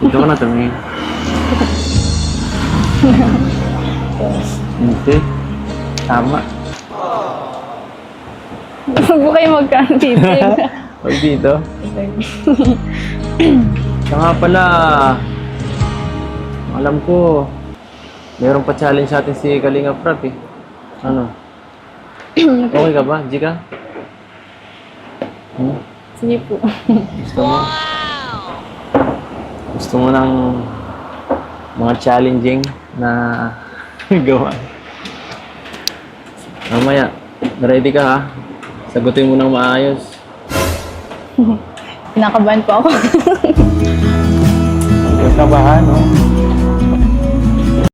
Dito ka na tumingin. Hindi. Tama. Huwag po kayo magkantitig. Huwag dito. Siya nga pala, alam ko, meron pa challenge sa atin si Kalinga Prab eh. Ano? Okay ka ba? G ka? Hmm? Sige po. Gusto mo? Gusto mo ng mga challenging na gawa? Mamaya, ready ka ha? Sagutin mo ng maayos. Kinakabahan po ako. Huwag kabahan, no?